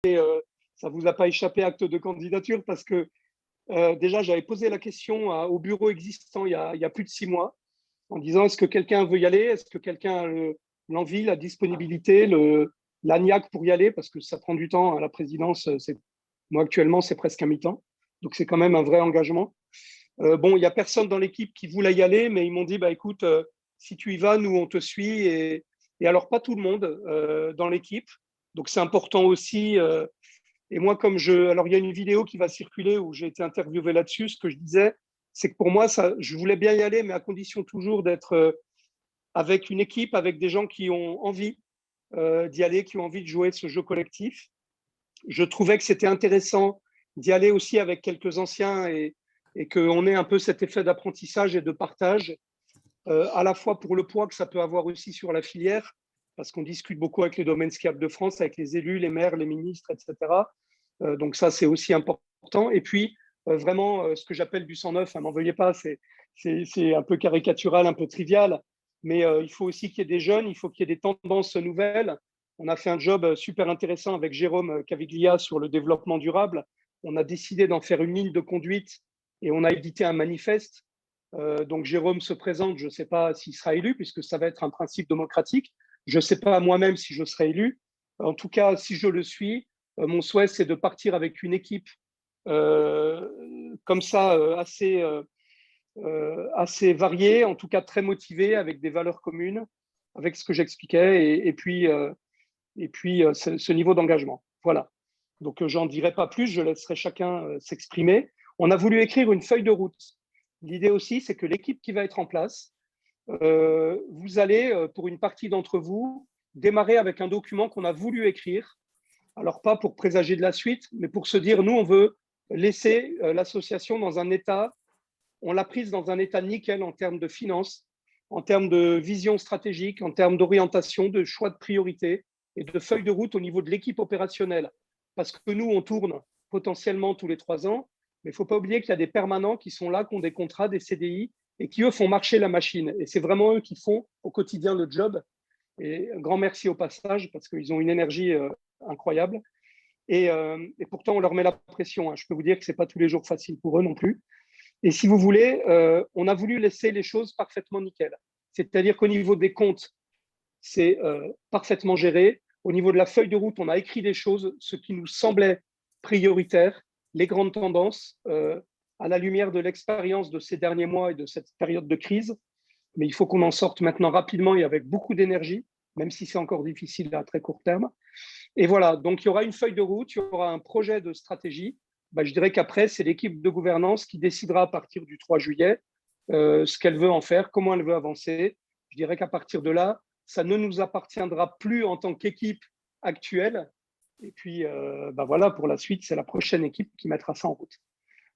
ça ne vous a pas échappé, acte de candidature, parce que déjà, j'avais posé la question au bureau existant il y a plus de 6 mois, en disant est-ce que quelqu'un veut y aller? Est-ce que quelqu'un a l'envie, la disponibilité, l'agnac pour y aller? Parce que ça prend du temps à la présidence. Moi, actuellement, c'est presque un mi-temps. Donc, c'est quand même un vrai engagement. Bon, il n'y a personne dans l'équipe qui voulait y aller, mais ils m'ont dit, bah, écoute, si tu y vas, nous, on te suit. Et alors, pas tout le monde dans l'équipe. Donc, c'est important aussi. Et moi, alors, il y a une vidéo qui va circuler où j'ai été interviewé là-dessus. Ce que je disais, c'est que pour moi, je voulais bien y aller, mais à condition toujours d'être avec une équipe, avec des gens qui ont envie d'y aller, qui ont envie de jouer ce jeu collectif. Je trouvais que c'était intéressant d'y aller aussi avec quelques anciens et qu'on ait un peu cet effet d'apprentissage et de partage, à la fois pour le poids que ça peut avoir aussi sur la filière, parce qu'on discute beaucoup avec les domaines skiables de France, avec les élus, les maires, les ministres, etc. Donc ça, c'est aussi important. Et puis, vraiment, ce que j'appelle du 109, m'en veuillez pas, c'est un peu caricatural, un peu trivial, mais il faut aussi qu'il y ait des jeunes, il faut qu'il y ait des tendances nouvelles. On a fait un job super intéressant avec Jérôme Caviglia sur le développement durable. On a décidé d'en faire une ligne de conduite et on a édité un manifeste. Donc Jérôme se présente, je ne sais pas s'il sera élu, puisque ça va être un principe démocratique. Je ne sais pas moi-même si je serai élu. En tout cas, si je le suis, mon souhait, c'est de partir avec une équipe comme ça, assez variée, en tout cas très motivée, avec des valeurs communes, avec ce que j'expliquais, et puis ce niveau d'engagement. Voilà. Donc, j'en dirai pas plus, je laisserai chacun s'exprimer. On a voulu écrire une feuille de route. L'idée aussi, c'est que l'équipe qui va être en place, vous allez, pour une partie d'entre vous, démarrer avec un document qu'on a voulu écrire. Alors, pas pour présager de la suite, mais pour se dire, nous, on veut laisser l'association dans un état, on l'a prise dans un état nickel en termes de finances, en termes de vision stratégique, en termes d'orientation, de choix de priorité et de feuille de route au niveau de l'équipe opérationnelle. Parce que nous, on tourne potentiellement tous les 3 ans, mais il ne faut pas oublier qu'il y a des permanents qui sont là, qui ont des contrats, des CDI, et qui, eux, font marcher la machine. Et c'est vraiment eux qui font au quotidien le job. Et un grand merci au passage, parce qu'ils ont une énergie incroyable. Et pourtant, on leur met la pression. Je peux vous dire que ce n'est pas tous les jours facile pour eux non plus. Et si vous voulez, on a voulu laisser les choses parfaitement nickel. C'est-à-dire qu'au niveau des comptes, c'est parfaitement géré. Au niveau de la feuille de route, on a écrit des choses, ce qui nous semblait prioritaire, les grandes tendances, à la lumière de l'expérience de ces derniers mois et de cette période de crise. Mais il faut qu'on en sorte maintenant rapidement et avec beaucoup d'énergie, même si c'est encore difficile à très court terme. Et voilà, donc il y aura une feuille de route, il y aura un projet de stratégie. Je dirais qu'après, c'est l'équipe de gouvernance qui décidera à partir du 3 juillet ce qu'elle veut en faire, comment elle veut avancer. Je dirais qu'à partir de là, ça ne nous appartiendra plus en tant qu'équipe actuelle. Et puis, voilà, pour la suite, c'est la prochaine équipe qui mettra ça en route.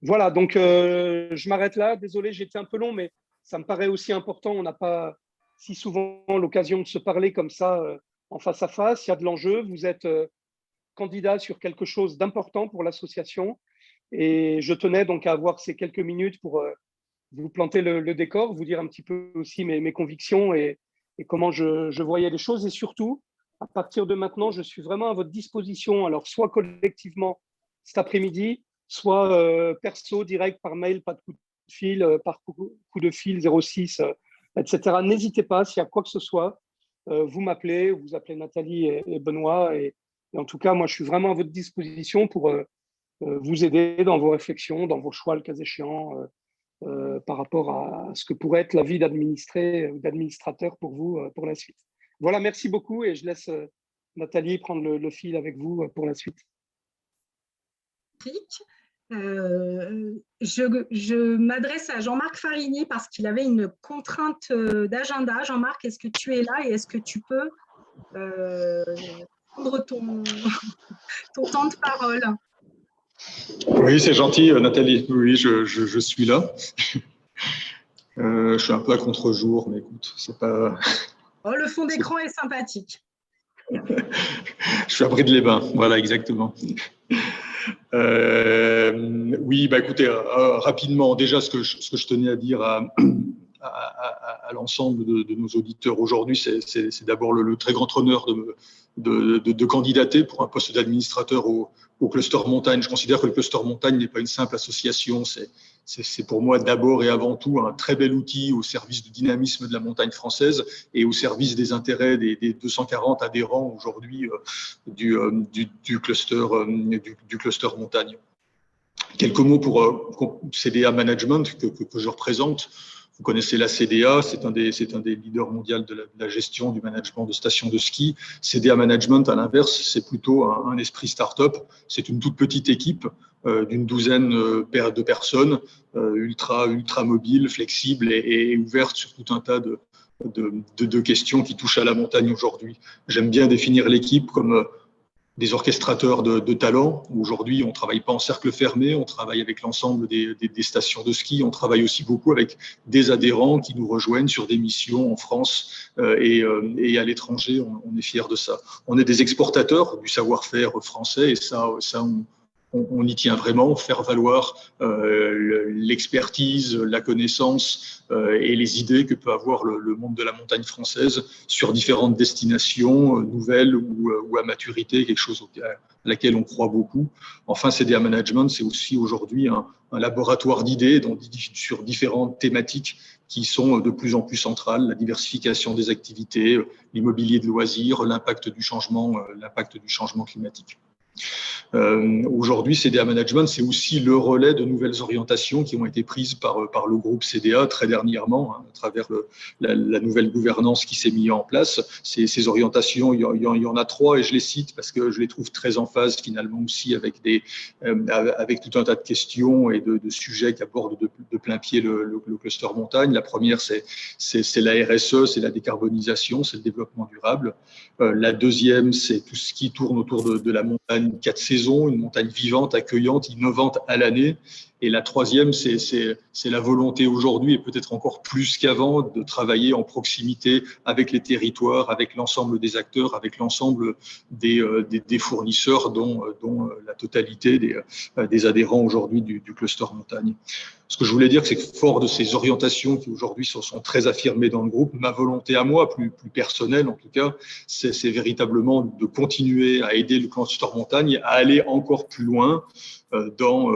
Voilà, donc je m'arrête là. Désolé, j'étais un peu long, mais ça me paraît aussi important. On n'a pas si souvent l'occasion de se parler comme ça en face à face. Il y a de l'enjeu. Vous êtes candidat sur quelque chose d'important pour l'association. Et je tenais donc à avoir ces quelques minutes pour vous planter le décor, vous dire un petit peu aussi mes convictions et comment je voyais les choses. Et surtout, à partir de maintenant, je suis vraiment à votre disposition. Alors, soit collectivement cet après-midi, soit perso, direct, par mail, pas de coup de fil, par coup de fil 06, etc. N'hésitez pas, s'il y a quoi que ce soit, vous m'appelez, vous appelez Nathalie et Benoît. Et en tout cas, moi, je suis vraiment à votre disposition pour vous aider dans vos réflexions, dans vos choix, le cas échéant, par rapport à ce que pourrait être la vie d'administré ou d'administrateur pour vous pour la suite. Voilà, merci beaucoup et je laisse Nathalie prendre le fil avec vous pour la suite. Je m'adresse à Jean-Marc Farini parce qu'il avait une contrainte d'agenda. Jean-Marc, est-ce que tu es là et est-ce que tu peux prendre ton temps de parole? Oui, c'est gentil, Nathalie. Oui, je suis là. Je suis un peu à contre-jour, mais écoute, c'est pas… Oh, le fond d'écran est sympathique. Je suis à Bride-les-Bains, voilà, exactement. Oui, écoutez, rapidement, déjà, ce que je tenais à dire à l'ensemble de nos auditeurs aujourd'hui, c'est d'abord le très grand honneur de candidater pour un poste d'administrateur au cluster montagne. Je considère que le cluster montagne n'est pas une simple association, c'est pour moi d'abord et avant tout un très bel outil au service du dynamisme de la montagne française et au service des intérêts des 240 adhérents aujourd'hui du cluster montagne. Quelques mots pour CDA Management que je représente. Vous connaissez la CDA, c'est un des leaders mondiaux de la gestion du management de stations de ski. CDA Management, à l'inverse, c'est plutôt un esprit start-up. C'est une toute petite équipe d'une douzaine de personnes, ultra mobile, flexible et ouverte sur tout un tas de questions qui touchent à la montagne aujourd'hui. J'aime bien définir l'équipe comme des orchestrateurs de talent. Aujourd'hui, on ne travaille pas en cercle fermé, on travaille avec l'ensemble des stations de ski. On travaille aussi beaucoup avec des adhérents qui nous rejoignent sur des missions en France et à l'étranger. On est fiers de ça. On est des exportateurs du savoir-faire français et ça on y tient vraiment, faire valoir l'expertise, la connaissance et les idées que peut avoir le monde de la montagne française sur différentes destinations nouvelles ou à maturité, quelque chose à laquelle on croit beaucoup. Enfin, CDA Management, c'est aussi aujourd'hui un laboratoire d'idées sur différentes thématiques qui sont de plus en plus centrales, la diversification des activités, l'immobilier de loisirs, l'impact du changement climatique. Aujourd'hui, CDA Management, c'est aussi le relais de nouvelles orientations qui ont été prises par le groupe CDA très dernièrement, à travers la nouvelle gouvernance qui s'est mise en place. Ces orientations, il y en a 3 et je les cite parce que je les trouve très en phase finalement aussi avec tout un tas de questions et de sujets qui abordent de plein pied le cluster montagne. La première, c'est la RSE, c'est la décarbonisation, c'est le développement durable. La deuxième, c'est tout ce qui tourne autour de la montagne 4 saisons, une montagne vivante, accueillante, innovante à l'année. Et la troisième, c'est la volonté aujourd'hui, et peut-être encore plus qu'avant, de travailler en proximité avec les territoires, avec l'ensemble des acteurs, avec l'ensemble des fournisseurs, dont la totalité des adhérents aujourd'hui du cluster montagne. Ce que je voulais dire, c'est que fort de ces orientations qui aujourd'hui sont très affirmées dans le groupe, ma volonté à moi, plus personnelle en tout cas, c'est véritablement de continuer à aider le cluster montagne à aller encore plus loin dans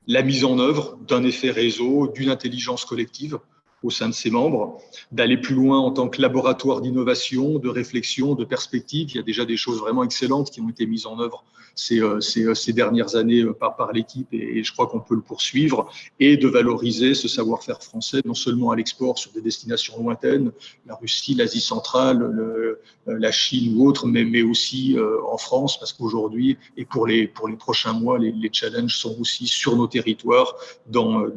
la mise en œuvre d'un effet réseau, d'une intelligence collective au sein de ses membres, d'aller plus loin en tant que laboratoire d'innovation, de réflexion, de perspective. Il y a déjà des choses vraiment excellentes qui ont été mises en œuvre ces dernières années par l'équipe et je crois qu'on peut le poursuivre, et de valoriser ce savoir-faire français, non seulement à l'export sur des destinations lointaines, la Russie, l'Asie centrale, la Chine ou autres, mais aussi en France, parce qu'aujourd'hui et pour les prochains mois, les challenges sont aussi sur nos territoires, dans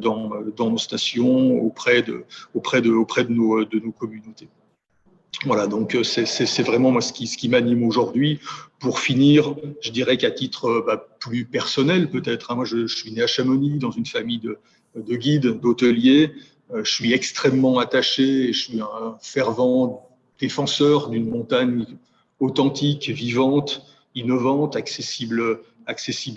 nos stations, auprès de nos communautés. Voilà, donc c'est vraiment moi ce qui m'anime aujourd'hui. Pour finir, je dirais qu'à titre plus personnel peut-être, moi je suis né à Chamonix dans une famille de guides, d'hôteliers. Je suis extrêmement attaché et je suis un fervent défenseur d'une montagne authentique, vivante, innovante, accessible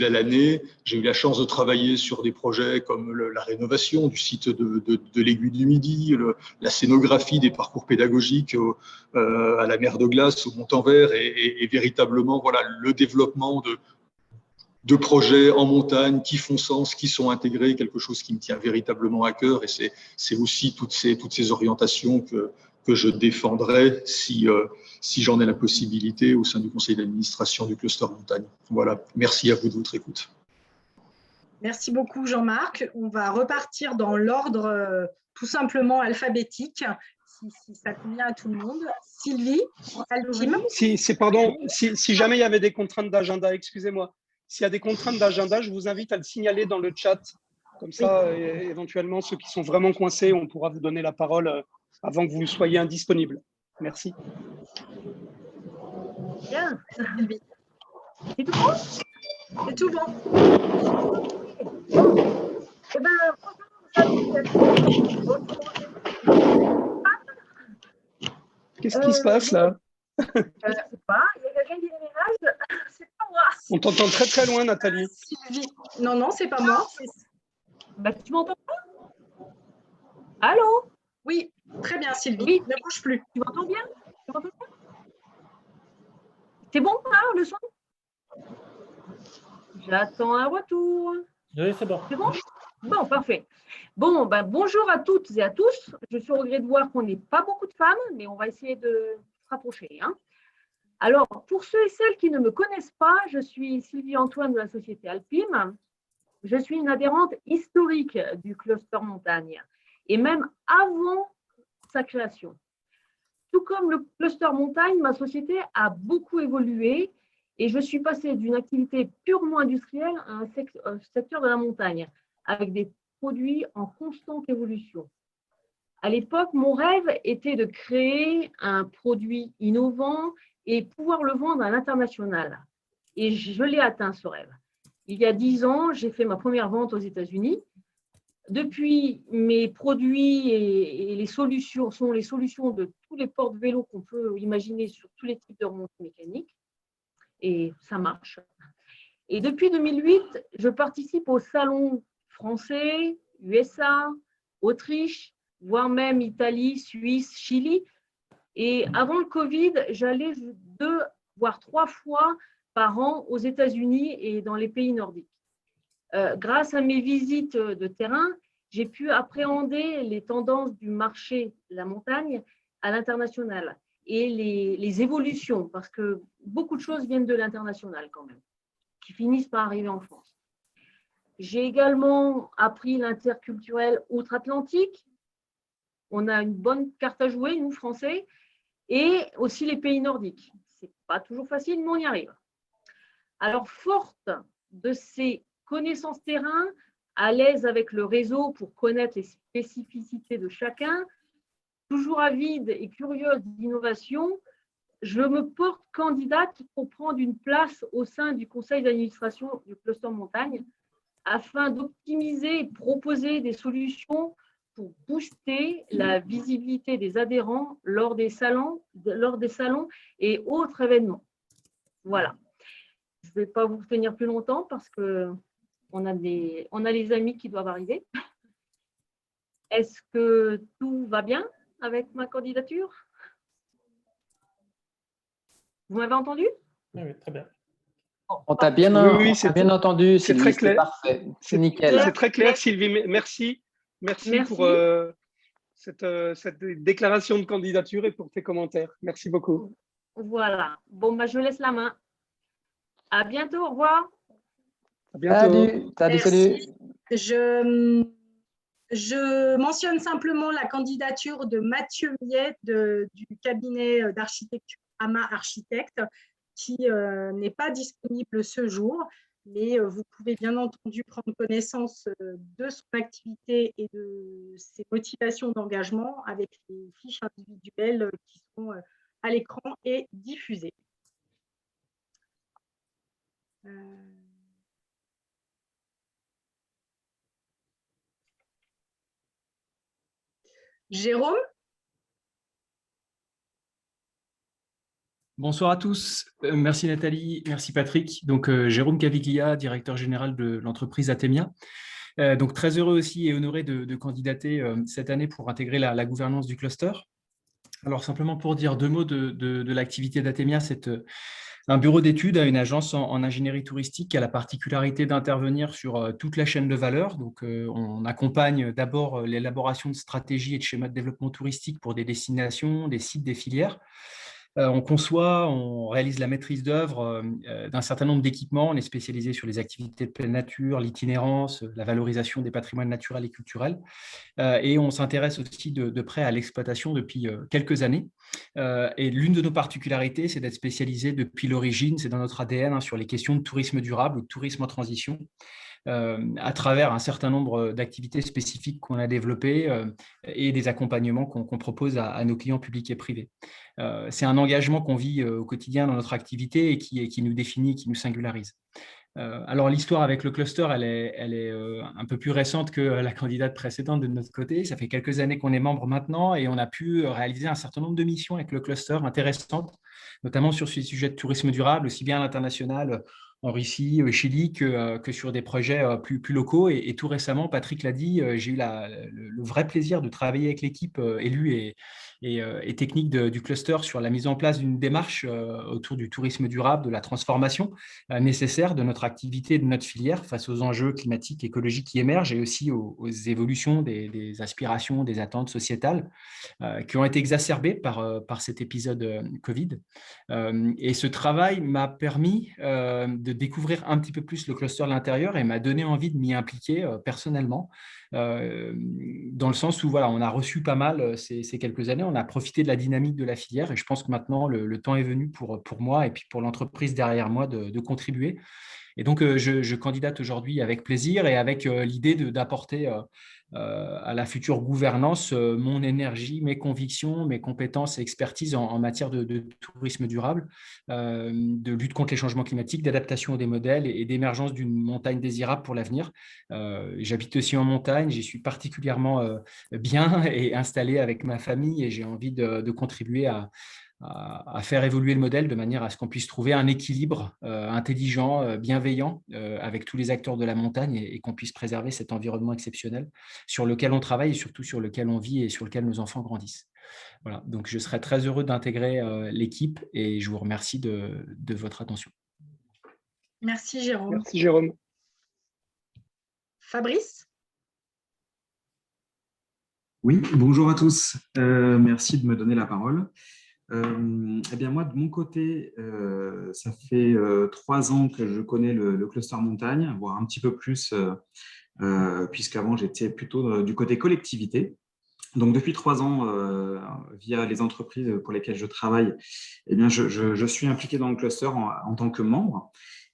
à l'année. J'ai eu la chance de travailler sur des projets comme la rénovation du site de l'Aiguille du Midi, la scénographie des parcours pédagogiques à la Mer de Glace, au Montanvert, et véritablement voilà, le développement de projets en montagne qui font sens, qui sont intégrés, quelque chose qui me tient véritablement à cœur. Et c'est aussi toutes ces orientations que je défendrai si j'en ai la possibilité au sein du conseil d'administration du cluster montagne. Voilà, merci à vous de votre écoute. Merci beaucoup Jean-Marc. On va repartir dans l'ordre tout simplement alphabétique, si ça convient à tout le monde. Sylvie, Altim. Si jamais il y avait des contraintes d'agenda, excusez-moi, s'il y a des contraintes d'agenda, je vous invite à le signaler dans le chat. Comme ça, éventuellement, ceux qui sont vraiment coincés, on pourra vous donner la parole avant que vous soyez indisponible. Merci. Bien, Sylvie. C'est tout bon? C'est tout bon. Eh bien, qu'est-ce qui se passe là? Je sais pas, il y a quelqu'un qui déménage. C'est pas moi. On t'entend très très loin, Nathalie. Sylvie. Non, c'est pas moi. Bah, tu m'entends pas? Allô? Oui, très bien, Sylvie. Oui. Ne bouge plus. Tu m'entends bien? C'est bon, là, le son? J'attends un retour. Oui, c'est bon. C'est bon? Bon, parfait. Bon, bonjour à toutes et à tous. Je suis au regret de voir qu'on n'est pas beaucoup de femmes, mais on va essayer de se rapprocher. Hein. Alors, pour ceux et celles qui ne me connaissent pas, je suis Sylvie Antoine de la société Alpim. Je suis une adhérente historique du cluster montagne, et même avant sa création. Tout comme le cluster montagne, ma société a beaucoup évolué et je suis passée d'une activité purement industrielle à un secteur de la montagne, avec des produits en constante évolution. À l'époque, mon rêve était de créer un produit innovant et pouvoir le vendre à l'international. Et je l'ai atteint, ce rêve. Il y a 10 ans, j'ai fait ma première vente aux États-Unis. Depuis, mes produits et les solutions sont les solutions de tous les porte-vélos qu'on peut imaginer sur tous les types de remontées mécaniques. Et ça marche. Et depuis 2008, je participe au salon français, USA, Autriche, voire même Italie, Suisse, Chili. Et avant le Covid, j'allais 2 voire 3 fois par an aux États-Unis et dans les pays nordiques. Grâce à mes visites de terrain, j'ai pu appréhender les tendances du marché de la montagne à l'international et les évolutions, parce que beaucoup de choses viennent de l'international quand même, qui finissent par arriver en France. J'ai également appris l'interculturel outre-Atlantique. On a une bonne carte à jouer, nous, Français, et aussi les pays nordiques. Ce n'est pas toujours facile, mais on y arrive. Alors, forte de ces connaissances terrain, à l'aise avec le réseau pour connaître les spécificités de chacun, toujours avide et curieuse d'innovation, je me porte candidate pour prendre une place au sein du conseil d'administration du cluster montagne afin d'optimiser et proposer des solutions pour booster la visibilité des adhérents lors des salons et autres événements. Voilà. Je ne vais pas vous retenir plus longtemps parce qu'on a les amis qui doivent arriver. Est-ce que tout va bien avec ma candidature? Vous m'avez entendu? Oui, très bien. On t'a bien, bien entendu, c'est très clair. Parfait. C'est nickel. C'est très clair, Sylvie. Merci pour cette déclaration de candidature et pour tes commentaires. Merci beaucoup. Voilà. Bon, je laisse la main. À bientôt. Au revoir. À bientôt. Salut. Je mentionne simplement la candidature de Mathieu Miette du cabinet d'architecture AMA Architecte qui n'est pas disponible ce jour, mais vous pouvez bien entendu prendre connaissance de son activité et de ses motivations d'engagement avec les fiches individuelles qui sont à l'écran et diffusées. Jérôme? Bonsoir à tous. Merci Nathalie, merci Patrick. Donc Jérôme Caviglia, directeur général de l'entreprise Atemia. Donc très heureux aussi et honoré de candidater cette année pour intégrer la gouvernance du cluster. Alors simplement pour dire 2 mots de l'activité d'Atemia, c'est un bureau d'études à une agence en ingénierie touristique qui a la particularité d'intervenir sur toute la chaîne de valeur. Donc, on accompagne d'abord l'élaboration de stratégies et de schémas de développement touristique pour des destinations, des sites, des filières. On conçoit, on réalise la maîtrise d'œuvre d'un certain nombre d'équipements. On est spécialisé sur les activités de pleine nature, l'itinérance, la valorisation des patrimoines naturels et culturels. Et on s'intéresse aussi de près à l'exploitation depuis quelques années. Et l'une de nos particularités, c'est d'être spécialisé depuis l'origine, c'est dans notre ADN, sur les questions de tourisme durable ou de tourisme en transition, à travers un certain nombre d'activités spécifiques qu'on a développées et des accompagnements qu'on propose à nos clients publics et privés. C'est un engagement qu'on vit au quotidien dans notre activité et qui nous définit, qui nous singularise. Alors, l'histoire avec le cluster, elle est un peu plus récente que la candidate précédente de notre côté. Ça fait quelques années qu'on est membre maintenant et on a pu réaliser un certain nombre de missions avec le cluster intéressantes, notamment sur ces sujets de tourisme durable, aussi bien à l'international en Russie, au Chili, que sur des projets plus locaux. Et tout récemment, Patrick l'a dit, j'ai eu le vrai plaisir de travailler avec l'équipe élue et technique du cluster sur la mise en place d'une démarche autour du tourisme durable, de la transformation nécessaire de notre activité et de notre filière face aux enjeux climatiques, écologiques qui émergent et aussi aux évolutions des aspirations, des attentes sociétales qui ont été exacerbées par cet épisode Covid. Et ce travail m'a permis de découvrir un petit peu plus le cluster de l'intérieur et m'a donné envie de m'y impliquer personnellement, dans le sens où voilà, on a reçu pas mal ces quelques années, on a profité de la dynamique de la filière et je pense que maintenant le temps est venu pour moi et puis pour l'entreprise derrière moi de contribuer. Et donc, je candidate aujourd'hui avec plaisir et avec l'idée d'apporter à la future gouvernance mon énergie, mes convictions, mes compétences et expertise en matière de tourisme durable, de lutte contre les changements climatiques, d'adaptation des modèles et d'émergence d'une montagne désirable pour l'avenir. J'habite aussi en montagne, j'y suis particulièrement bien et installé avec ma famille et j'ai envie de contribuer à faire évoluer le modèle de manière à ce qu'on puisse trouver un équilibre intelligent, bienveillant avec tous les acteurs de la montagne et qu'on puisse préserver cet environnement exceptionnel sur lequel on travaille et surtout sur lequel on vit et sur lequel nos enfants grandissent. Voilà, donc je serais très heureux d'intégrer l'équipe et je vous remercie de votre attention. Merci Jérôme. Merci Jérôme. Fabrice? Oui, bonjour à tous. Merci de me donner la parole. Eh bien moi, de mon côté, ça fait 3 ans que je connais le cluster montagne, voire un petit peu plus, puisqu'avant j'étais plutôt du côté collectivité. Donc depuis 3 ans, via les entreprises pour lesquelles je travaille, eh bien je suis impliqué dans le cluster en tant que membre.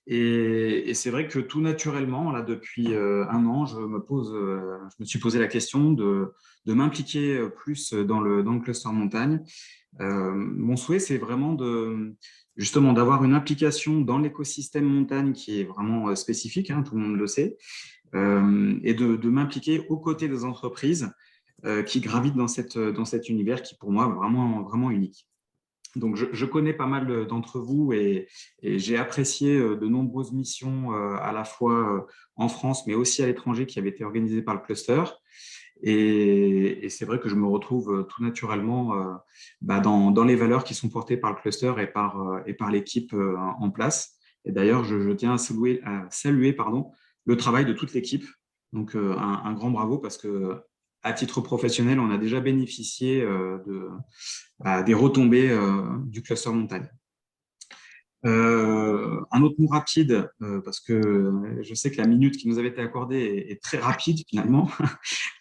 Et c'est vrai que tout naturellement, là, depuis 1 an, je me suis posé la question de m'impliquer plus dans le cluster montagne. Mon souhait, c'est vraiment justement d'avoir une implication dans l'écosystème montagne qui est vraiment spécifique, hein, tout le monde le sait, et de m'impliquer aux côtés des entreprises qui gravitent dans cet univers qui, pour moi, est vraiment, vraiment unique. Donc, je connais pas mal d'entre vous et j'ai apprécié de nombreuses missions à la fois en France, mais aussi à l'étranger qui avaient été organisées par le cluster. Et c'est vrai que je me retrouve tout naturellement dans les valeurs qui sont portées par le cluster et par l'équipe en place. Et d'ailleurs, je tiens à saluer le travail de toute l'équipe. Donc, un grand bravo parce que à titre professionnel, on a déjà bénéficié des retombées du cluster montagne. Un autre mot rapide, parce que je sais que la minute qui nous avait été accordée est très rapide finalement.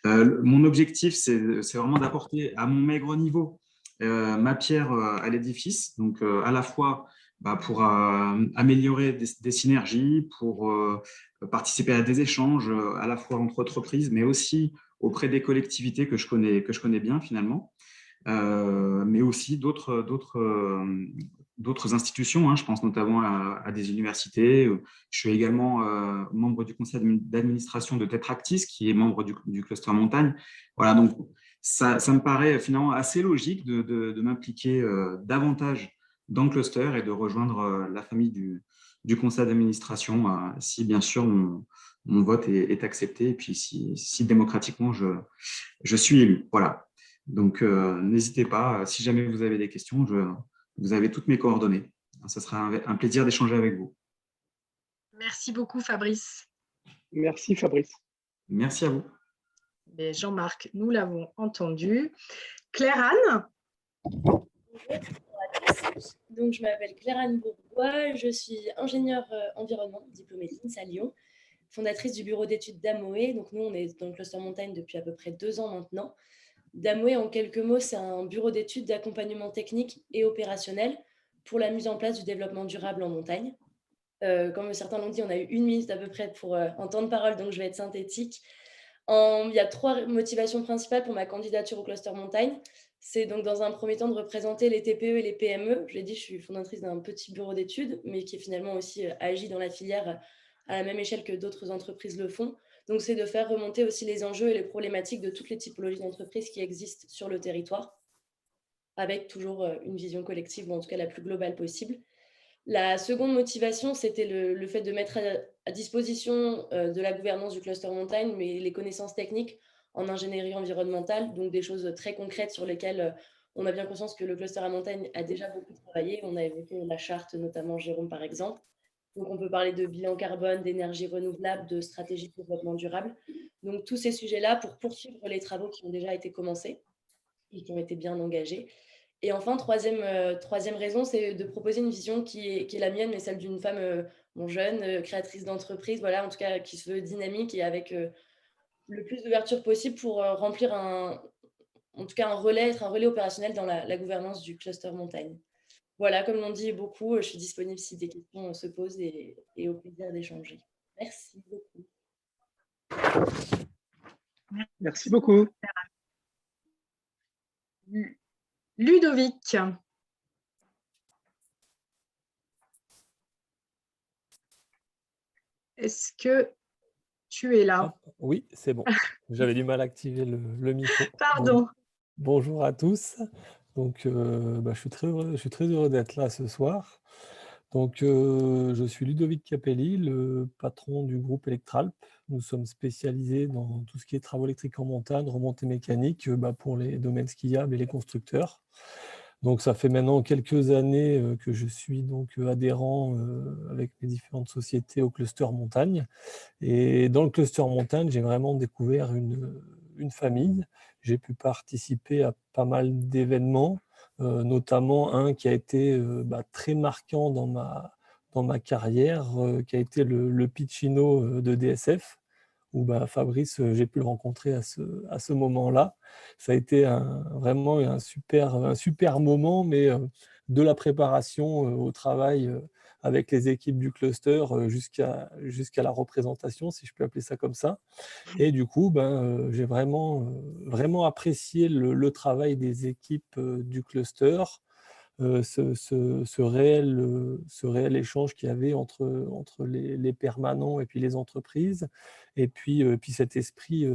Mon objectif, c'est vraiment d'apporter à mon maigre niveau ma pierre à l'édifice, donc à la fois pour améliorer des synergies, pour participer à des échanges à la fois entre entreprises, mais aussi auprès des collectivités que je connais bien finalement, mais aussi d'autres institutions, hein, je pense notamment à des universités. Je suis également membre du conseil d'administration de Tetractis, qui est membre du cluster montagne. Voilà, donc ça me paraît finalement assez logique de m'impliquer davantage dans le cluster et de rejoindre la famille du conseil d'administration, si bien sûr mon vote est accepté et puis si démocratiquement je suis élu. Voilà. Donc, n'hésitez pas, si jamais vous avez des questions, vous avez toutes mes coordonnées. Ce sera un plaisir d'échanger avec vous. Merci beaucoup, Fabrice. Merci, Fabrice. Merci à vous. Jean-Marc, nous l'avons entendu. Claire-Anne? Bonjour à tous. Donc, je m'appelle Claire-Anne Bourgois, je suis ingénieure environnement, diplômée d'INSA Lyon, fondatrice du bureau d'études d'Amoé. Donc, nous, on est dans le cluster montagne depuis à peu près 2 ans maintenant. Damoé, en quelques mots, c'est un bureau d'études d'accompagnement technique et opérationnel pour la mise en place du développement durable en montagne. Comme certains l'ont dit, on a eu 1 minute à peu près pour un temps de parole, donc je vais être synthétique. Il y a 3 motivations principales pour ma candidature au cluster montagne. C'est donc dans un premier temps de représenter les TPE et les PME. Je l'ai dit, je suis fondatrice d'un petit bureau d'études, mais qui est finalement aussi agi dans la filière à la même échelle que d'autres entreprises le font. Donc, c'est de faire remonter aussi les enjeux et les problématiques de toutes les typologies d'entreprises qui existent sur le territoire, avec toujours une vision collective, ou en tout cas la plus globale possible. La seconde motivation, c'était le fait de mettre à disposition de la gouvernance du cluster montagne, mais les connaissances techniques en ingénierie environnementale, donc des choses très concrètes sur lesquelles on a bien conscience que le cluster à montagne a déjà beaucoup travaillé. On a évoqué la charte, notamment Jérôme par exemple. Donc on peut parler de bilan carbone, d'énergie renouvelable, de stratégie de développement durable. Donc tous ces sujets-là pour poursuivre les travaux qui ont déjà été commencés et qui ont été bien engagés. Et enfin, troisième raison, c'est de proposer une vision qui est la mienne, mais celle d'une femme jeune, créatrice d'entreprise, voilà, en tout cas qui se veut dynamique et avec le plus d'ouverture possible pour remplir en tout cas être un relais opérationnel dans la gouvernance du cluster montagne. Voilà, comme l'on dit beaucoup, je suis disponible si des questions se posent et au plaisir d'échanger. Merci beaucoup. Merci beaucoup. Ludovic. Est-ce que tu es là? Oui, c'est bon. J'avais du mal à activer le micro. Pardon. Donc, bonjour à tous. Donc, je suis très heureux d'être là ce soir. Donc, je suis Ludovic Capelli, le patron du groupe Electralp. Nous sommes spécialisés dans tout ce qui est travaux électriques en montagne, remontée mécanique, pour les domaines skiables et les constructeurs. Donc, ça fait maintenant quelques années que je suis donc adhérent avec mes différentes sociétés au cluster montagne. Et dans le cluster montagne, j'ai vraiment découvert une famille. J'ai pu participer à pas mal d'événements, notamment un qui a été très marquant dans ma carrière, qui a été le Pitchino de DSF, où Fabrice, j'ai pu le rencontrer à ce moment-là. Ça a été vraiment un super moment, mais de la préparation au travail avec les équipes du cluster jusqu'à la représentation, si je peux appeler ça comme ça. Et du coup, j'ai vraiment apprécié le travail des équipes du cluster, ce réel échange qu'il y avait entre les permanents et puis les entreprises, et puis cet esprit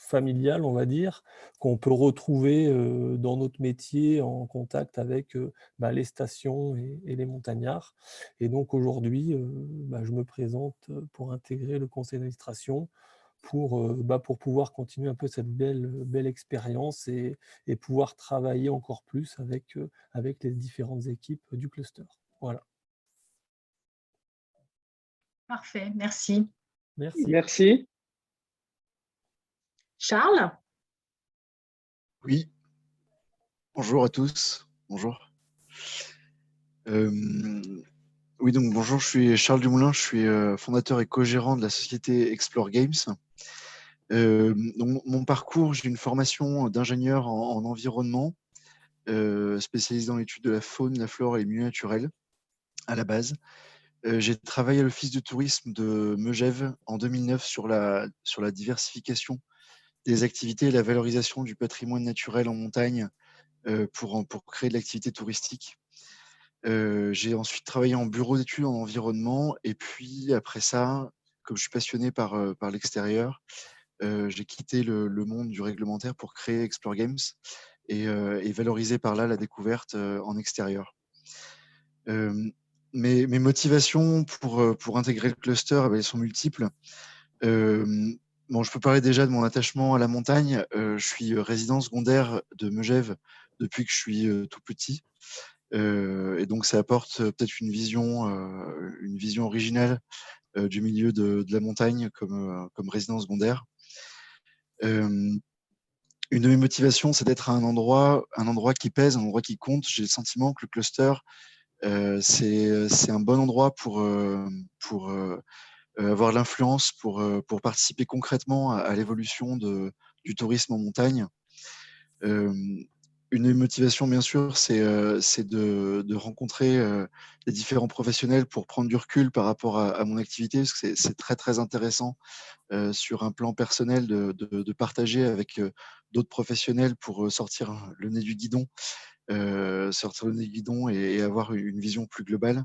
familial, on va dire, qu'on peut retrouver dans notre métier en contact avec les stations et les montagnards. Et donc aujourd'hui, je me présente pour intégrer le conseil d'administration pour pouvoir continuer un peu cette belle expérience et pouvoir travailler encore plus avec les différentes équipes du cluster. Voilà. Parfait, merci. Merci. Merci. Charles? Oui. Bonjour à tous. Bonjour. Oui, donc bonjour, je suis Charles Dumoulin, je suis fondateur et co-gérant de la société Explore Games. Donc, mon parcours, j'ai une formation d'ingénieur en environnement, spécialisé dans l'étude de la faune, la flore et les milieux naturels à la base. J'ai travaillé à l'Office du tourisme de Megève en 2009 sur la diversification des activités et la valorisation du patrimoine naturel en montagne pour créer de l'activité touristique. J'ai ensuite travaillé en bureau d'études en environnement et puis après ça, comme je suis passionné par l'extérieur, j'ai quitté le monde du réglementaire pour créer Explore Games et valoriser par là la découverte en extérieur. Mes motivations pour intégrer le cluster, elles sont multiples. Je peux parler déjà de mon attachement à la montagne. Je suis résident secondaire de Megève depuis que je suis tout petit. Et donc, ça apporte peut-être une vision originale du milieu de la montagne comme résident secondaire. Une de mes motivations, c'est d'être à un endroit qui pèse, un endroit qui compte. J'ai le sentiment que le cluster, c'est un bon endroit pour avoir l'influence, pour participer concrètement à l'évolution du tourisme en montagne. Une des motivations, bien sûr, c'est de rencontrer les différents professionnels pour prendre du recul par rapport à mon activité, parce que c'est très, très intéressant sur un plan personnel de partager avec d'autres professionnels pour sortir le nez du guidon, et avoir une vision plus globale.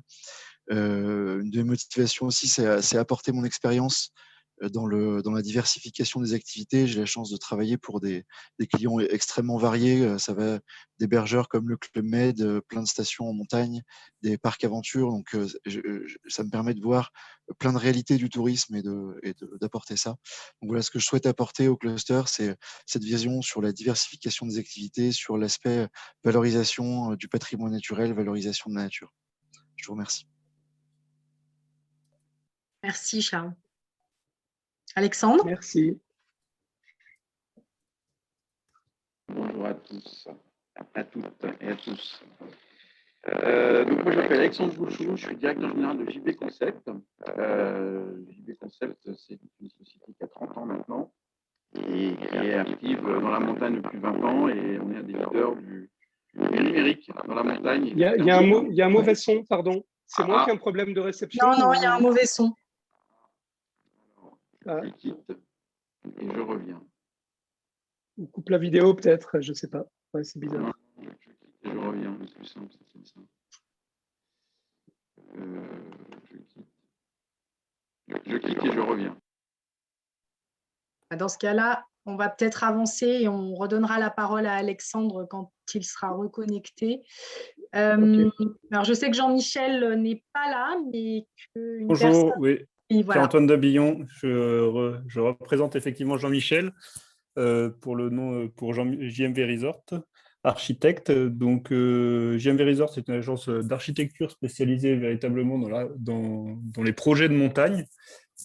Une des motivations aussi, c'est apporter mon expérience dans la diversification des activités. J'ai la chance de travailler pour des clients extrêmement variés. Ça va d'hébergeurs comme le Club Med, plein de stations en montagne, des parcs aventures. Donc, ça me permet de voir plein de réalités du tourisme et d'apporter ça. Donc, voilà ce que je souhaite apporter au cluster, c'est cette vision sur la diversification des activités, sur l'aspect valorisation du patrimoine naturel, valorisation de la nature. Je vous remercie. Merci, Charles. Alexandre? Merci. Bonjour à tous, à toutes et à tous. Donc moi, je m'appelle Alexandre Bouchou, je suis directeur général de JB Concept. JB Concept, c'est une société qui a 30 ans maintenant et qui est active dans la montagne depuis 20 ans et on est un des leaders du numérique dans la montagne. Il y a un mauvais son, pardon. C'est moi qui ai un problème de réception. Non, il y a un mauvais son. Je quitte et je reviens. On coupe la vidéo peut-être, je ne sais pas. Ouais, c'est bizarre. Non, je quitte et je reviens, c'est plus simple, c'est comme ça. Je quitte et je reviens. Dans ce cas-là, on va peut-être avancer et on redonnera la parole à Alexandre quand il sera reconnecté. Okay. Alors, je sais que Jean-Michel n'est pas là, mais qu'une Bonjour, personne... oui. Voilà. C'est Antoine Dabillon. Je représente effectivement Jean-Michel pour JMV Resort, architecte. Donc, JMV Resort, c'est une agence d'architecture spécialisée véritablement dans les projets de montagne,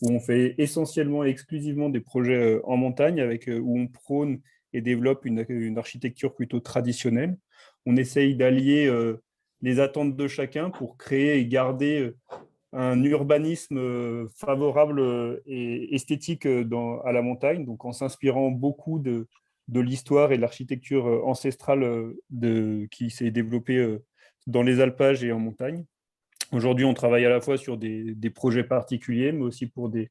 où on fait essentiellement et exclusivement des projets en montagne, où on prône et développe une architecture plutôt traditionnelle. On essaye d'allier les attentes de chacun pour créer et garder un urbanisme favorable et esthétique à la montagne, donc en s'inspirant beaucoup de l'histoire et de l'architecture ancestrale qui s'est développée dans les alpages et en montagne. Aujourd'hui, on travaille à la fois sur des projets particuliers, mais aussi pour des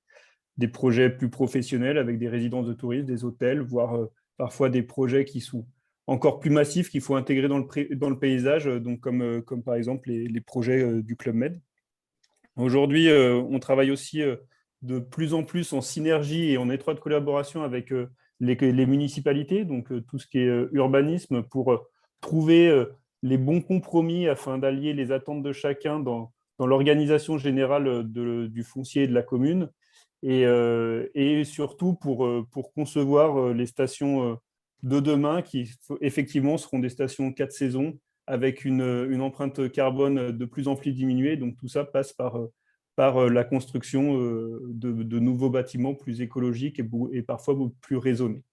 projets plus professionnels avec des résidences de tourisme, des hôtels, voire parfois des projets qui sont encore plus massifs qu'il faut intégrer dans le paysage, donc comme par exemple les projets du Club Med. Aujourd'hui, on travaille aussi de plus en plus en synergie et en étroite collaboration avec les municipalités, donc tout ce qui est urbanisme, pour trouver les bons compromis afin d'allier les attentes de chacun dans l'organisation générale du foncier et de la commune, et surtout pour concevoir les stations de demain qui effectivement seront des stations 4 saisons avec une empreinte carbone de plus en plus diminuée. Donc tout ça passe par la construction de nouveaux bâtiments plus écologiques et parfois plus raisonnés.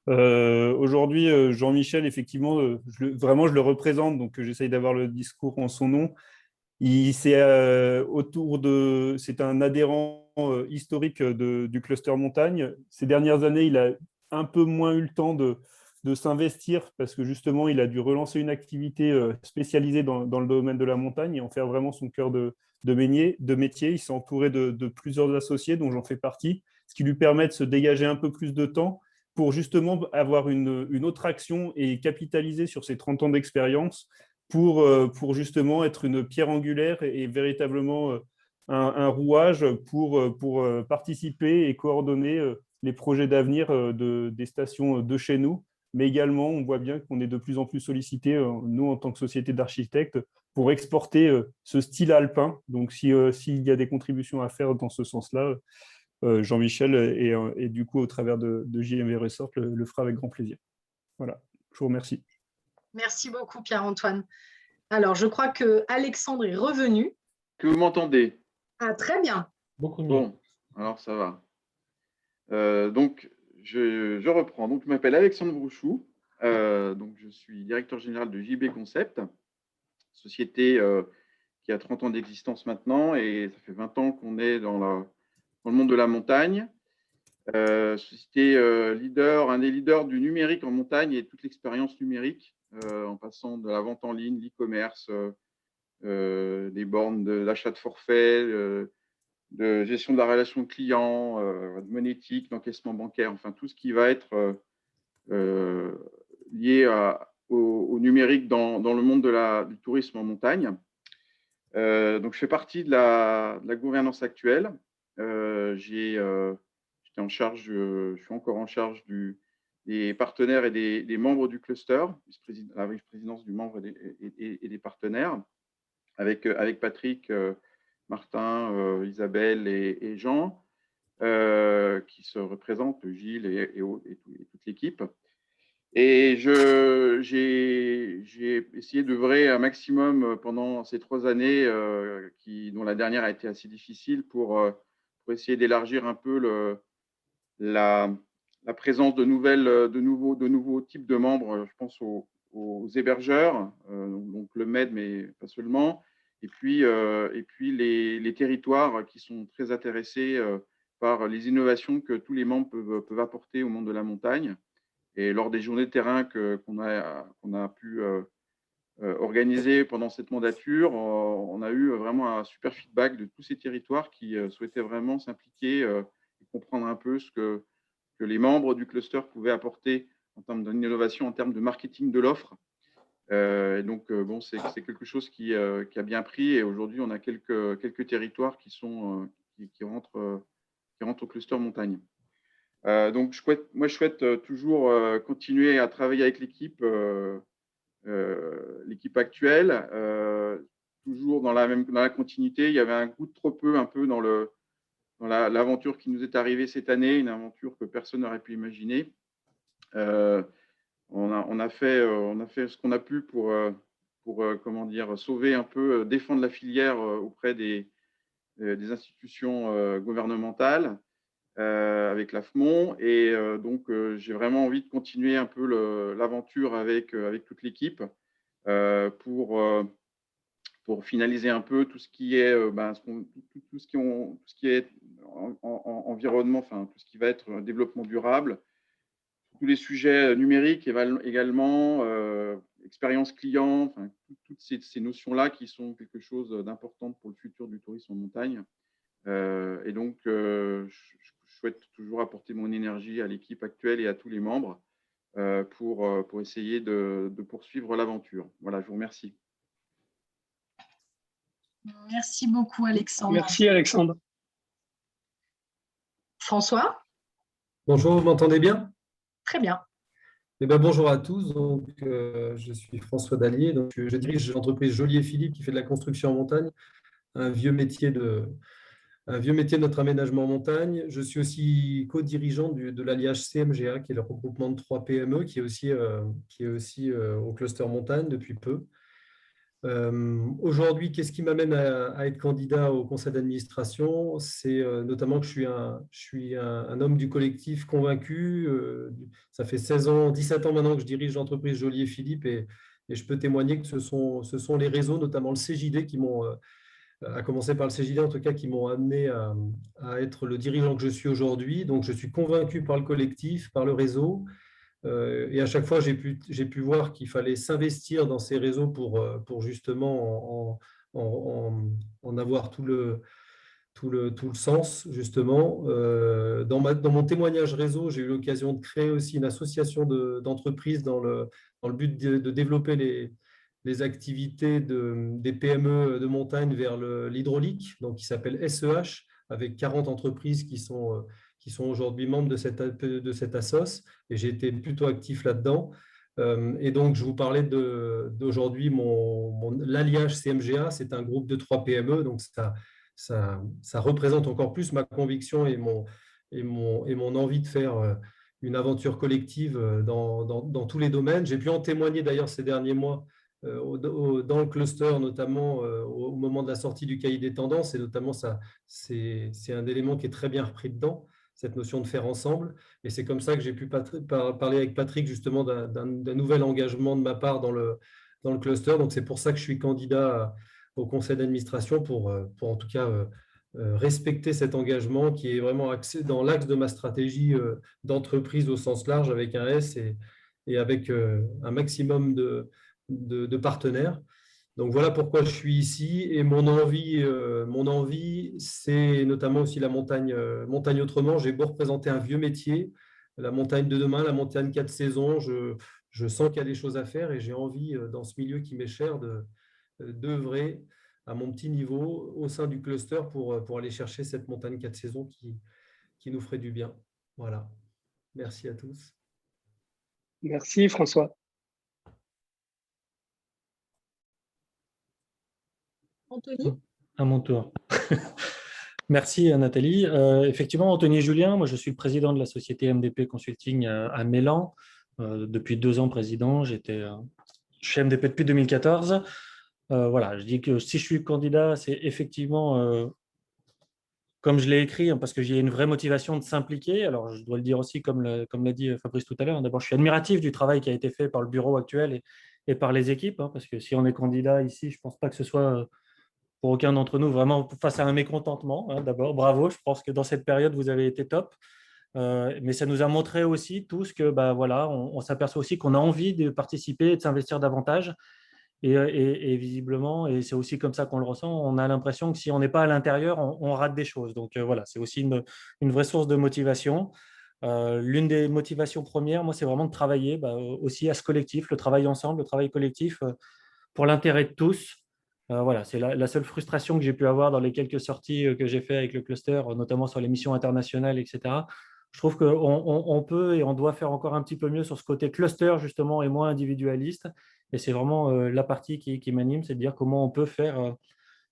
Aujourd'hui, Jean-Michel, effectivement, vraiment je le représente, donc j'essaye d'avoir le discours en son nom. C'est un adhérent historique du cluster montagne. Ces dernières années, il a un peu moins eu le temps de s'investir parce que justement, il a dû relancer une activité spécialisée dans le domaine de la montagne et en faire vraiment son cœur de métier. Il s'est entouré de plusieurs associés dont j'en fais partie, ce qui lui permet de se dégager un peu plus de temps pour justement avoir une autre action et capitaliser sur ses 30 ans d'expérience pour justement être une pierre angulaire et véritablement un rouage pour participer et coordonner les projets d'avenir des stations de chez nous. Mais également, on voit bien qu'on est de plus en plus sollicité, nous, en tant que société d'architectes, pour exporter ce style alpin. Donc, s'il y a des contributions à faire dans ce sens-là, Jean-Michel, et du coup, au travers de JMV Resort, le fera avec grand plaisir. Voilà, je vous remercie. Merci beaucoup, Pierre-Antoine. Alors, je crois que Alexandre est revenu. Que vous m'entendez? Ah, très bien. Beaucoup mieux. Bon, alors ça va. Donc, je reprends. Donc, je m'appelle Alexandre Brouchou. Donc, je suis directeur général de JB Concept, société qui a 30 ans d'existence maintenant et ça fait 20 ans qu'on est dans le monde de la montagne. Société un des leaders du numérique en montagne et toute l'expérience numérique, en passant de la vente en ligne, l'e-commerce, des bornes d'achat de forfait, de gestion de la relation client, de monétique, d'encaissement bancaire, enfin tout ce qui va être lié au numérique dans le monde du tourisme en montagne. Donc, je fais partie de la gouvernance actuelle j'étais en charge, je suis encore en charge des partenaires et des membres du cluster, la vice-présidence du membre et des partenaires, avec Patrick, Martin, Isabelle et Jean, qui se représentent, Gilles et toute l'équipe. Et j'ai essayé d'œuvrer un maximum pendant ces 3 années, dont la dernière a été assez difficile, pour essayer d'élargir un peu la présence de nouveaux types de membres. Je pense aux hébergeurs, donc le MED, mais pas seulement, et puis les territoires qui sont très intéressés par les innovations que tous les membres peuvent apporter au monde de la montagne. Et lors des journées de terrain qu'on a pu organiser pendant cette mandature, on a eu vraiment un super feedback de tous ces territoires qui souhaitaient vraiment s'impliquer et comprendre un peu ce que les membres du cluster pouvaient apporter en termes d'innovation, en termes de marketing de l'offre. Et donc, bon, c'est quelque chose qui a bien pris. Et aujourd'hui, on a quelques territoires qui rentrent au cluster montagne. Donc, je souhaite toujours continuer à travailler avec l'équipe actuelle, toujours dans la continuité. Il y avait un goût de trop peu un peu dans l'aventure qui nous est arrivée cette année, une aventure que personne n'aurait pu imaginer. On a fait ce qu'on a pu pour comment dire, sauver un peu, défendre la filière auprès des institutions gouvernementales. Avec l'AFMON, et donc j'ai vraiment envie de continuer un peu l'aventure avec toute l'équipe pour finaliser un peu tout ce qui est tout ce qui est environnement, enfin tout ce qui va être développement durable, tous les sujets numériques également, expérience client, enfin toutes ces notions-là qui sont quelque chose d'important pour le futur du tourisme en montagne. Et donc, je souhaite toujours apporter mon énergie à l'équipe actuelle et à tous les membres pour essayer de poursuivre l'aventure. Voilà, je vous remercie. Merci beaucoup, Alexandre. Merci, Alexandre. François? Bonjour, vous m'entendez bien? Très bien. Eh bien, bonjour à tous. Donc, je suis François Dallier. Donc, je dirige l'entreprise Joly & Philippe qui fait de la construction en montagne, un vieux métier de notre aménagement en montagne. Je suis aussi co-dirigeant de l'alliage CMGA, qui est le regroupement de 3 PME, qui est aussi au cluster montagne depuis peu. Aujourd'hui, qu'est-ce qui m'amène à être candidat au conseil d'administration? C'est notamment que je suis un homme du collectif convaincu. Ça fait 17 ans maintenant que je dirige l'entreprise Joly & Philippe, et je peux témoigner que ce sont les réseaux, notamment le CJD, qui m'ont... à commencer par le CJD en tout cas, qui m'ont amené à être le dirigeant que je suis aujourd'hui. Donc, je suis convaincu par le collectif, par le réseau. Et à chaque fois, j'ai pu voir qu'il fallait s'investir dans ces réseaux pour justement en avoir tout le sens, justement. Dans mon témoignage réseau, j'ai eu l'occasion de créer aussi une association d'entreprises dans le but de développer les activités des PME de montagne vers l'hydraulique, donc qui s'appelle SEH, avec 40 entreprises qui sont aujourd'hui membres de cette assoce, et j'ai été plutôt actif là-dedans. Et donc, je vous parlais d'aujourd'hui, l'alliage CMGA, c'est un groupe de 3 PME, donc ça représente encore plus ma conviction et mon envie de faire une aventure collective dans tous les domaines. J'ai pu en témoigner d'ailleurs ces derniers mois dans le cluster, notamment au moment de la sortie du cahier des tendances, et notamment c'est un élément qui est très bien repris dedans, cette notion de faire ensemble. Et c'est comme ça que j'ai pu parler avec Patrick justement d'un nouvel engagement de ma part dans le cluster. Donc c'est pour ça que je suis candidat au conseil d'administration pour en tout cas respecter cet engagement qui est vraiment axé dans l'axe de ma stratégie d'entreprise au sens large, avec un S et avec un maximum de partenaires. Donc voilà pourquoi je suis ici, et mon envie, c'est notamment aussi la montagne autrement. J'ai beau représenter un vieux métier, la montagne de demain, la montagne 4 saisons, je sens qu'il y a des choses à faire, et j'ai envie, dans ce milieu qui m'est cher, d'œuvrer à mon petit niveau au sein du cluster pour aller chercher cette montagne 4 saisons qui nous ferait du bien. Voilà. Merci à tous. Merci François. Anthony? À mon tour. Merci Nathalie. Effectivement, Anthony Julien, moi je suis le président de la société MDP Consulting à Mélan. Depuis 2 ans président, je suis MDP depuis 2014. Voilà, je dis que si je suis candidat, c'est effectivement, comme je l'ai écrit, parce que j'ai une vraie motivation de s'impliquer. Alors je dois le dire aussi, comme l'a dit Fabrice tout à l'heure, d'abord je suis admiratif du travail qui a été fait par le bureau actuel et par les équipes, parce que si on est candidat ici, je ne pense pas que ce soit pour aucun d'entre nous vraiment face à un mécontentement. D'abord, bravo, je pense que dans cette période, vous avez été top. Mais ça nous a montré aussi tous que voilà, on s'aperçoit aussi qu'on a envie de participer et de s'investir davantage. Et visiblement, et c'est aussi comme ça qu'on le ressent, on a l'impression que si on n'est pas à l'intérieur, on rate des choses. Donc voilà, c'est aussi une vraie source de motivation. L'une des motivations premières, moi, c'est vraiment de travailler aussi à ce collectif, le travail ensemble, le travail collectif pour l'intérêt de tous. Voilà, c'est la seule frustration que j'ai pu avoir dans les quelques sorties que j'ai fait avec le cluster, notamment sur les missions internationales, etc. Je trouve qu'on peut et on doit faire encore un petit peu mieux sur ce côté cluster, justement, et moins individualiste. Et c'est vraiment la partie qui m'anime, c'est de dire comment on peut faire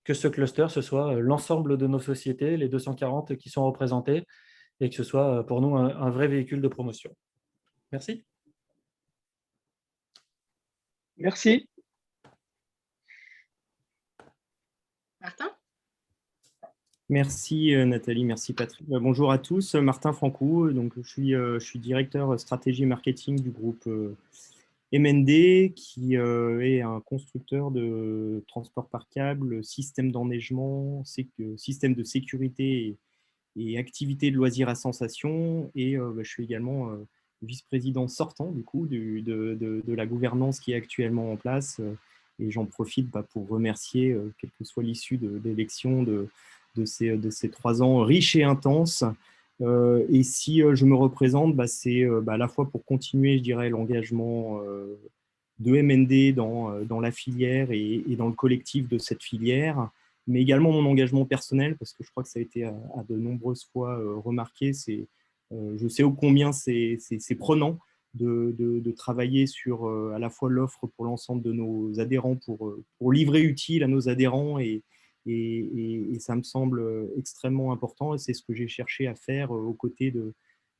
que ce cluster, ce soit l'ensemble de nos sociétés, les 240 qui sont représentées, et que ce soit pour nous un vrai véhicule de promotion. Merci. Merci. Martin? Merci Nathalie, merci Patrick. Bonjour à tous, Martin Francou, donc je suis directeur stratégie marketing du groupe MND qui est un constructeur de transport par câble, système d'enneigement, système de sécurité et activités de loisirs à sensation. Et je suis également vice-président sortant du coup de la gouvernance qui est actuellement en place. Et j'en profite pour remercier, quelle que soit l'issue de l'élection de ces 3 ans riches et intenses. Et si je me représente, c'est à la fois pour continuer, je dirais, l'engagement de MND dans la filière et dans le collectif de cette filière, mais également mon engagement personnel, parce que je crois que ça a été à de nombreuses fois remarqué. Je sais ô combien c'est prenant de travailler sur à la fois l'offre pour l'ensemble de nos adhérents, pour livrer utile à nos adhérents, et ça me semble extrêmement important, et c'est ce que j'ai cherché à faire aux côtés de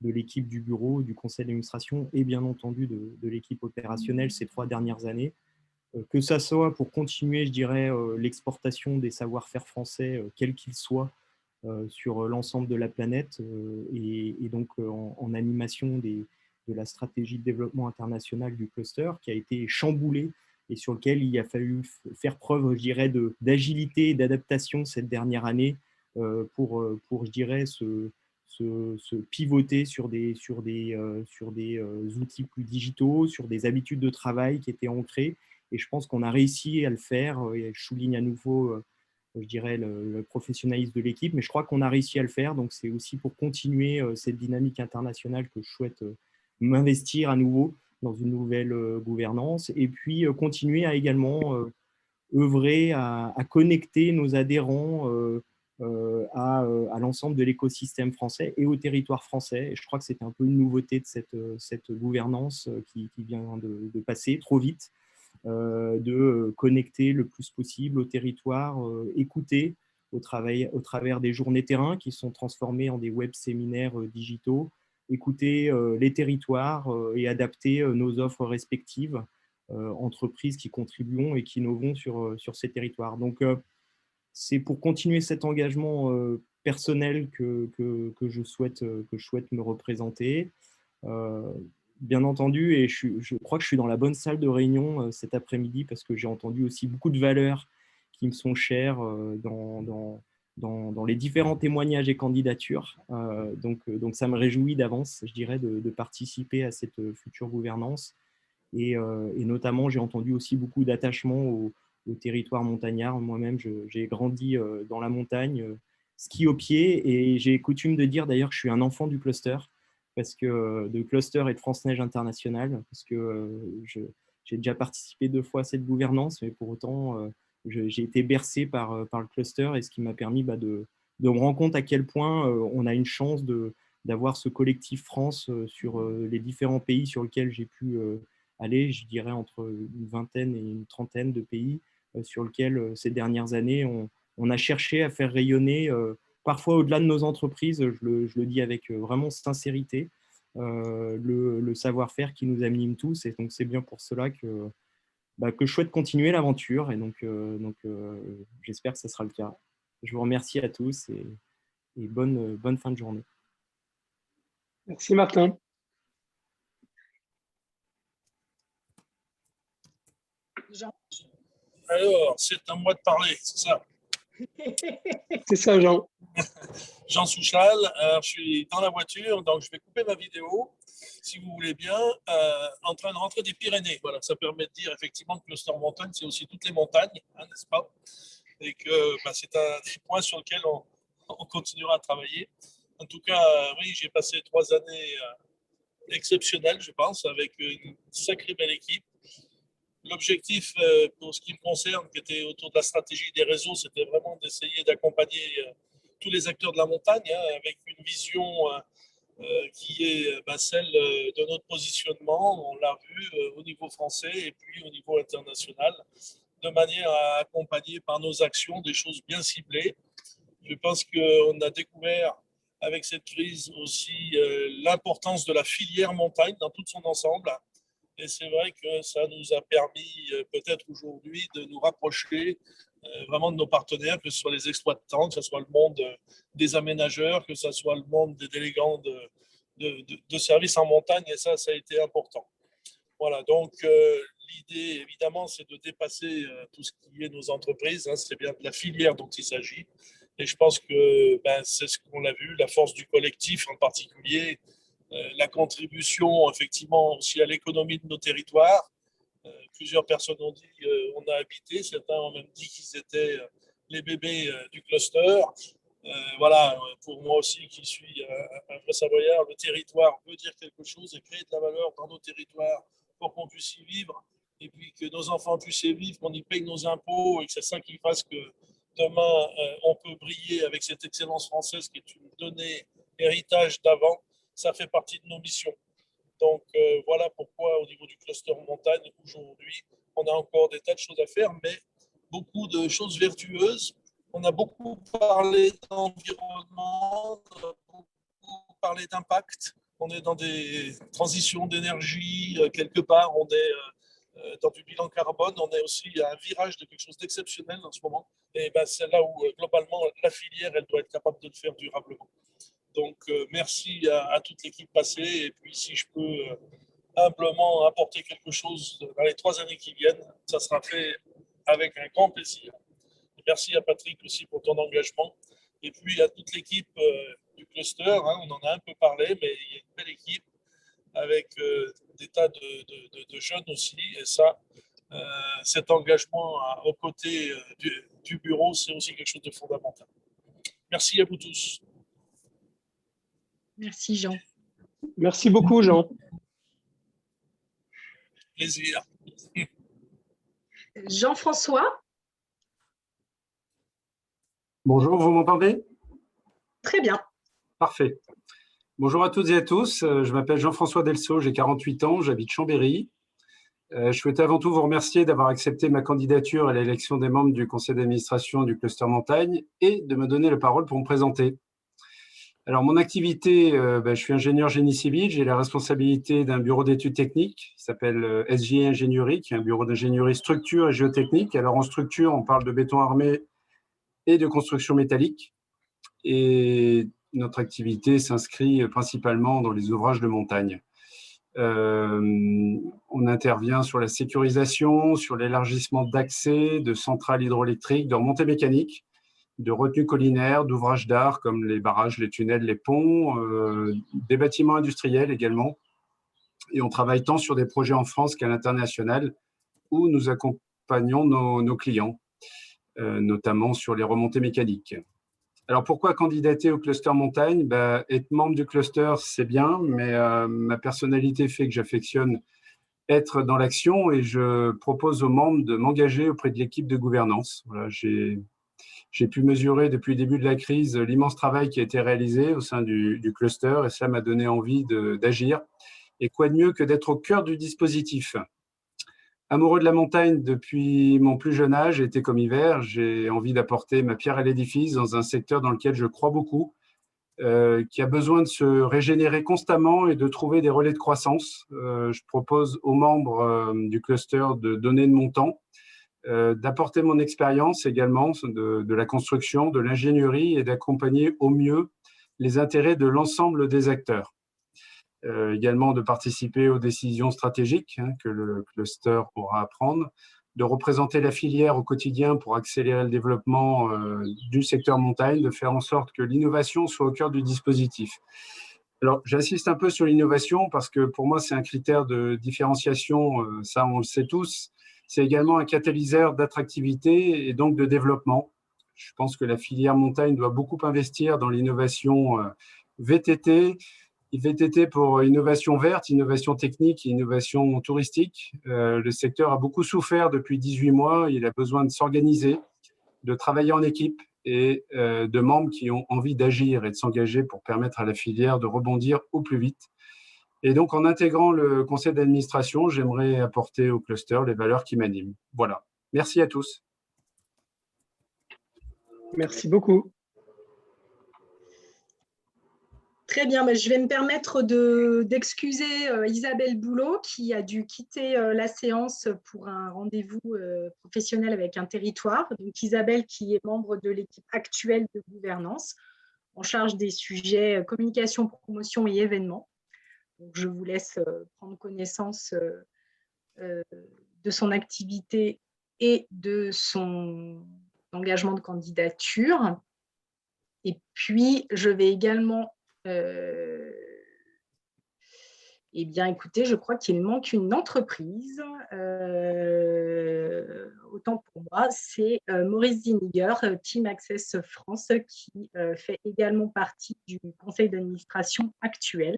l'équipe du bureau, du conseil d'administration et bien entendu de l'équipe opérationnelle ces 3 dernières années. Que ça soit pour continuer, je dirais, l'exportation des savoir-faire français, quels qu'ils soient, sur l'ensemble de la planète, et donc en animation de la stratégie de développement international du cluster qui a été chamboulée et sur lequel il a fallu faire preuve, je dirais, d'agilité et d'adaptation cette dernière année pour je dirais, se pivoter sur des outils plus digitaux, sur des habitudes de travail qui étaient ancrées. Et je pense qu'on a réussi à le faire. Et je souligne à nouveau, je dirais, le professionnalisme de l'équipe, mais je crois qu'on a réussi à le faire. Donc, c'est aussi pour continuer cette dynamique internationale que je souhaite m'investir à nouveau dans une nouvelle gouvernance, et puis continuer à également œuvrer à connecter nos adhérents à l'ensemble de l'écosystème français et au territoire français. Et je crois que c'est un peu une nouveauté de cette gouvernance qui vient de passer trop vite, de connecter le plus possible au territoire, écouter au travers des journées terrain qui sont transformées en des web séminaires digitaux, écouter les territoires et adapter nos offres respectives, entreprises qui contribuons et qui innovons sur ces territoires. Donc, c'est pour continuer cet engagement personnel que je souhaite me représenter. Bien entendu, et je crois que je suis dans la bonne salle de réunion cet après-midi, parce que j'ai entendu aussi beaucoup de valeurs qui me sont chères dans les différents témoignages et candidatures. Donc ça me réjouit d'avance, je dirais, de participer à cette future gouvernance. Et notamment, j'ai entendu aussi beaucoup d'attachement au territoire montagnard. Moi-même, j'ai grandi dans la montagne, ski au pied, et j'ai coutume de dire d'ailleurs que je suis un enfant du cluster, parce que de cluster et de France Neige International, parce que j'ai déjà participé 2 fois à cette gouvernance, mais pour autant, j'ai été bercé par le cluster, et ce qui m'a permis de me rendre compte à quel point on a une chance d'avoir ce collectif France sur les différents pays sur lesquels j'ai pu aller, je dirais entre une vingtaine et une trentaine de pays sur lesquels ces dernières années, on a cherché à faire rayonner, parfois au-delà de nos entreprises, je le dis avec vraiment sincérité, le savoir-faire qui nous anime tous. Et donc, c'est bien pour cela que je souhaite continuer l'aventure. Et donc, j'espère que ce sera le cas. Je vous remercie à tous et bonne fin de journée. Merci Martin. Jean. Alors, c'est à moi de parler, c'est ça? C'est ça, Jean. Jean Souchal, alors, je suis dans la voiture, donc je vais couper ma vidéo, si vous voulez bien, en train de rentrer des Pyrénées. Voilà, ça permet de dire effectivement que Cluster Montagne, c'est aussi toutes les montagnes, hein, n'est-ce pas? Et que c'est un des points sur lesquels on continuera à travailler. En tout cas, oui, j'ai passé 3 années exceptionnelles, je pense, avec une sacrée belle équipe. L'objectif, pour ce qui me concerne, qui était autour de la stratégie des réseaux, c'était vraiment d'essayer d'accompagner tous les acteurs de la montagne, hein, avec une vision qui est celle de notre positionnement, on l'a vu au niveau français et puis au niveau international, de manière à accompagner par nos actions des choses bien ciblées. Je pense qu'on a découvert avec cette crise aussi l'importance de la filière montagne dans tout son ensemble. Et c'est vrai que ça nous a permis peut-être aujourd'hui de nous rapprocher vraiment de nos partenaires, que ce soit les exploitants, que ce soit le monde des aménageurs, que ce soit le monde des délégants de services en montagne. Et ça a été important. Voilà, donc l'idée, évidemment, c'est de dépasser tout ce qui est nos entreprises. Hein, c'est bien de la filière dont il s'agit. Et je pense que c'est ce qu'on a vu, la force du collectif en particulier, la contribution effectivement aussi à l'économie de nos territoires. Plusieurs personnes ont dit on a habité, certains ont même dit qu'ils étaient les bébés du cluster. Voilà, pour moi aussi qui suis un vrai Savoyard, le territoire veut dire quelque chose et créer de la valeur dans nos territoires pour qu'on puisse y vivre et puis que nos enfants puissent y vivre, qu'on y paye nos impôts et que c'est ça qui fasse que demain on peut briller avec cette excellence française qui est une donnée héritage d'avant. Ça fait partie de nos missions. Donc, voilà pourquoi, au niveau du cluster montagne, aujourd'hui, on a encore des tas de choses à faire, mais beaucoup de choses vertueuses. On a beaucoup parlé d'environnement, beaucoup parlé d'impact. On est dans des transitions d'énergie, quelque part, on est dans du bilan carbone, on est aussi à un virage de quelque chose d'exceptionnel en ce moment. Et c'est là où, globalement, la filière, elle doit être capable de le faire durablement. Donc, merci à toute l'équipe passée. Et puis, si je peux humblement apporter quelque chose dans les 3 années qui viennent, ça sera fait avec un grand plaisir. Et merci à Patrick aussi pour ton engagement. Et puis, à toute l'équipe du cluster, hein, on en a un peu parlé, mais il y a une belle équipe avec des tas de jeunes aussi. Et ça, cet engagement aux côtés du bureau, c'est aussi quelque chose de fondamental. Merci à vous tous. Merci Jean. Merci beaucoup Jean. Plaisir. Jean-François. Bonjour, vous m'entendez? Très bien. Parfait. Bonjour à toutes et à tous. Je m'appelle Jean-François Delceau, j'ai 48 ans, j'habite Chambéry. Je souhaitais avant tout vous remercier d'avoir accepté ma candidature à l'élection des membres du conseil d'administration du Cluster Montagne et de me donner la parole pour me présenter. Alors, mon activité, je suis ingénieur génie civil, j'ai la responsabilité d'un bureau d'études techniques qui s'appelle SGI Ingénierie, qui est un bureau d'ingénierie structure et géotechnique. Alors, en structure, on parle de béton armé et de construction métallique. Et notre activité s'inscrit principalement dans les ouvrages de montagne. On intervient sur la sécurisation, sur l'élargissement d'accès, de centrales hydroélectriques, de remontées mécaniques, de retenues collinaires, d'ouvrages d'art comme les barrages, les tunnels, les ponts, des bâtiments industriels également. Et on travaille tant sur des projets en France qu'à l'international où nous accompagnons nos clients, notamment sur les remontées mécaniques. Alors pourquoi candidater au cluster montagne? Être membre du cluster, c'est bien, mais ma personnalité fait que j'affectionne être dans l'action et je propose aux membres de m'engager auprès de l'équipe de gouvernance. Voilà, j'ai pu mesurer depuis le début de la crise l'immense travail qui a été réalisé au sein du cluster et cela m'a donné envie d'agir. Et quoi de mieux que d'être au cœur du dispositif. Amoureux de la montagne depuis mon plus jeune âge, été comme hiver, j'ai envie d'apporter ma pierre à l'édifice dans un secteur dans lequel je crois beaucoup, qui a besoin de se régénérer constamment et de trouver des relais de croissance. Je propose aux membres du cluster de donner de mon temps, d'apporter mon expérience également de la construction, de l'ingénierie et d'accompagner au mieux les intérêts de l'ensemble des acteurs. Également de participer aux décisions stratégiques que le cluster aura à prendre, de représenter la filière au quotidien pour accélérer le développement du secteur montagne, de faire en sorte que l'innovation soit au cœur du dispositif. Alors, j'insiste un peu sur l'innovation parce que pour moi, c'est un critère de différenciation, ça on le sait tous. C'est également un catalyseur d'attractivité et donc de développement. Je pense que la filière montagne doit beaucoup investir dans l'innovation VTT pour innovation verte, innovation technique et innovation touristique. Le secteur a beaucoup souffert depuis 18 mois. Il a besoin de s'organiser, de travailler en équipe et de membres qui ont envie d'agir et de s'engager pour permettre à la filière de rebondir au plus vite. Et donc, en intégrant le conseil d'administration, j'aimerais apporter au cluster les valeurs qui m'animent. Voilà. Merci à tous. Merci beaucoup. Très bien, je vais me permettre d'excuser Isabelle Boulot qui a dû quitter la séance pour un rendez-vous professionnel avec un territoire. Donc Isabelle qui est membre de l'équipe actuelle de gouvernance en charge des sujets communication, promotion et événements. Donc, je vous laisse prendre connaissance de son activité et de son engagement de candidature. Et puis, je vais également eh bien, écoutez, je crois qu'il manque une entreprise. Autant pour moi, c'est Maurice Ziniger, Team Access France, qui fait également partie du conseil d'administration actuel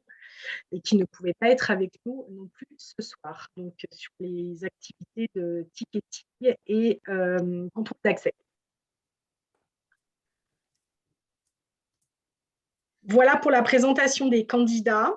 et qui ne pouvait pas être avec nous non plus ce soir, donc sur les activités de ticketing et contrôle d'accès. Voilà pour la présentation des candidats.